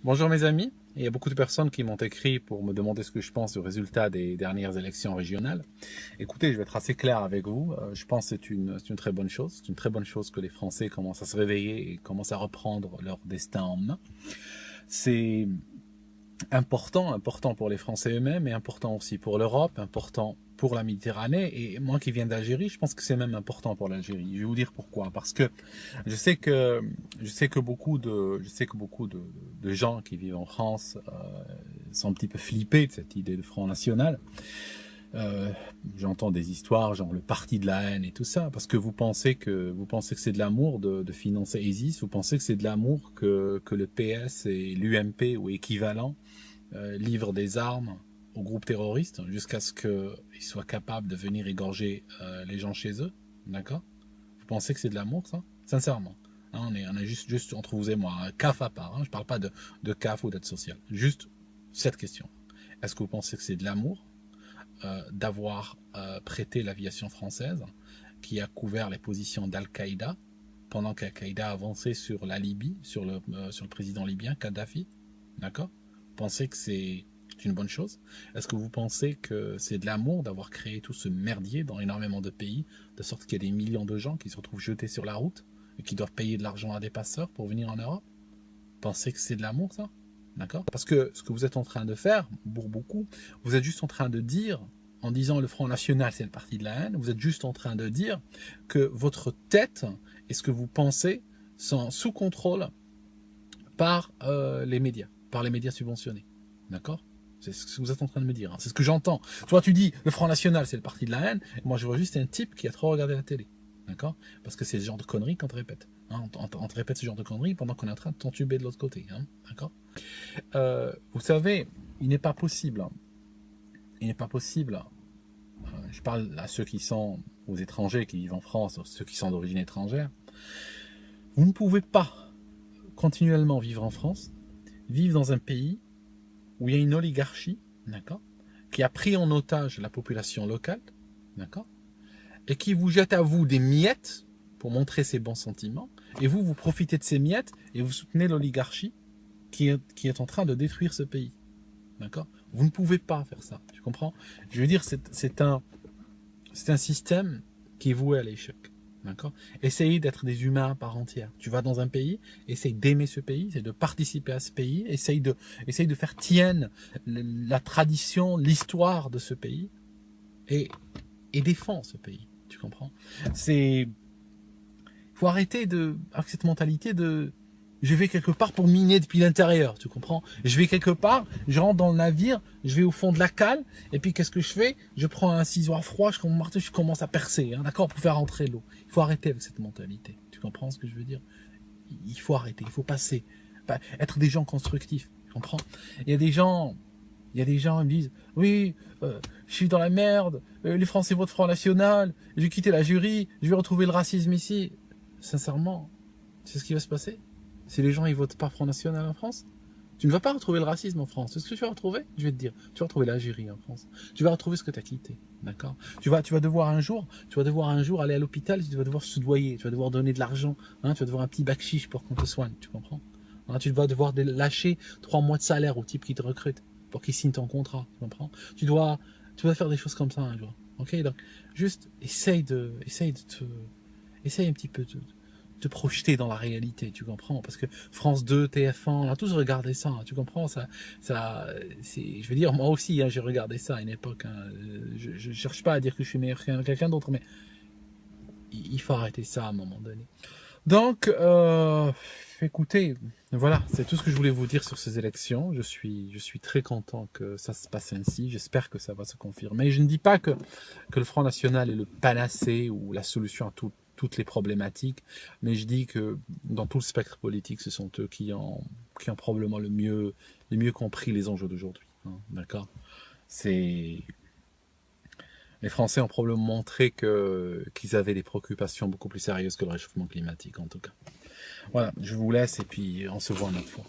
Bonjour mes amis, il y a beaucoup de personnes qui m'ont écrit pour me demander ce que je pense du résultat des dernières élections régionales. Écoutez, je vais être assez clair avec vous, je pense que c'est une très bonne chose. C'est une très bonne chose que les Français commencent à se réveiller et commencent à reprendre leur destin en main. C'est important pour les Français eux-mêmes et important aussi pour l'Europe, important pour la Méditerranée. Et moi qui viens d'Algérie, je pense que c'est même important pour l'Algérie. Je vais vous dire pourquoi. Parce que je sais que beaucoup de gens qui vivent en France sont un petit peu flippés de cette idée de Front National. J'entends des histoires genre le parti de la haine et tout ça, parce que vous pensez que c'est de l'amour de financer ISIS, vous pensez que c'est de l'amour que le PS et l'UMP ou équivalent livrent des armes aux groupes terroristes jusqu'à ce qu'ils soient capables de venir égorger les gens chez eux, d'accord? Vous pensez que c'est de l'amour, ça? Sincèrement. Hein, on est juste entre vous et moi, un CAF à part, hein, je parle pas de CAF ou d'aide sociale, juste cette question. Est-ce que vous pensez que c'est de l'amour d'avoir prêté l'aviation française qui a couvert les positions d'Al-Qaïda pendant qu'Al-Qaïda avançait sur la Libye, sur le président libyen Kadhafi, d'accord? Vous pensez que c'est une bonne chose? Est-ce que vous pensez que c'est de l'amour d'avoir créé tout ce merdier dans énormément de pays, de sorte qu'il y a des millions de gens qui se retrouvent jetés sur la route et qui doivent payer de l'argent à des passeurs pour venir en Europe? Vous pensez que c'est de l'amour, ça? D'accord? Parce que ce que vous êtes en train de faire, pour beaucoup, vous êtes juste en train de dire, en disant le Front National c'est le parti de la haine, vous êtes juste en train de dire que votre tête et ce que vous pensez sont sous contrôle par les médias subventionnés. D'accord? C'est ce que vous êtes en train de me dire. Hein. C'est ce que j'entends. Toi, tu dis le Front National c'est le parti de la haine, et moi je vois juste un type qui a trop regardé la télé. D'accord? Parce que c'est ce genre de conneries qu'on te répète. Hein, on te répète ce genre de conneries pendant qu'on est en train de t'entuber de l'autre côté. Hein, d'accord? Vous savez, il n'est pas possible. Je parle à ceux qui sont aux étrangers, qui vivent en France, ceux qui sont d'origine étrangère. Vous ne pouvez pas continuellement vivre en France, vivre dans un pays où il y a une oligarchie, d'accord, qui a pris en otage la population locale, d'accord, et qui vous jette à vous des miettes pour montrer ses bons sentiments, et vous profitez de ces miettes et vous soutenez l'oligarchie qui est en train de détruire ce pays. D'accord? Vous ne pouvez pas faire ça. Tu comprends? Je veux dire, c'est un système qui est voué à l'échec. D'accord? Essayez d'être des humains à part entière. Tu vas dans un pays, essaye d'aimer ce pays, essaye de participer à ce pays, essaye de faire tienne la tradition, l'histoire de ce pays et défends ce pays. Tu comprends? Il faut arrêter avec cette mentalité de je vais quelque part pour miner depuis l'intérieur, tu comprends? Je vais quelque part, je rentre dans le navire, je vais au fond de la cale, et puis qu'est-ce que je fais? Je prends un ciseau froid, je prends mon marteau, je commence à percer, hein, d'accord? Pour faire entrer l'eau. Il faut arrêter avec cette mentalité. Tu comprends ce que je veux dire? Il faut arrêter, il faut passer. Être des gens constructifs, tu comprends? Il y a des gens, ils me disent, oui, je suis dans la merde, les Français votent Front National, je vais quitter la jury, je vais retrouver le racisme ici. Sincèrement, c'est ce qui va se passer? Si les gens ils votent pas Front National en France, tu ne vas pas retrouver le racisme en France. C'est ce que tu vas retrouver? Je vais te dire, tu vas retrouver l'Algérie en France. Tu vas retrouver ce que tu as quitté, d'accord? Tu vas devoir un jour aller à l'hôpital, tu vas devoir soudoyer, tu vas devoir donner de l'argent, hein, tu vas devoir un petit bac-chiche pour qu'on te soigne, tu comprends? Hein, tu vas devoir lâcher 3 mois de salaire au type qui te recrute pour qu'il signe ton contrat, tu comprends? Tu dois faire des choses comme ça un jour, ok? Donc juste essaye un petit peu de te projeter dans la réalité, tu comprends? Parce que France 2, TF1, on a tous regardé ça, hein, tu comprends? Je veux dire, moi aussi, hein, j'ai regardé ça à une époque. Hein, je cherche pas à dire que je suis meilleur que quelqu'un d'autre, mais il faut arrêter ça à un moment donné. Donc, écoutez, voilà, c'est tout ce que je voulais vous dire sur ces élections. Je suis très content que ça se passe ainsi. J'espère que ça va se confirmer. Je ne dis pas que le Front National est le panacée ou la solution à toutes les problématiques, mais je dis que dans tout le spectre politique, ce sont eux qui ont probablement le mieux compris les enjeux d'aujourd'hui. Hein, d'accord? Les Français ont probablement montré qu'ils avaient des préoccupations beaucoup plus sérieuses que le réchauffement climatique, en tout cas. Voilà, je vous laisse et puis on se voit une autre fois.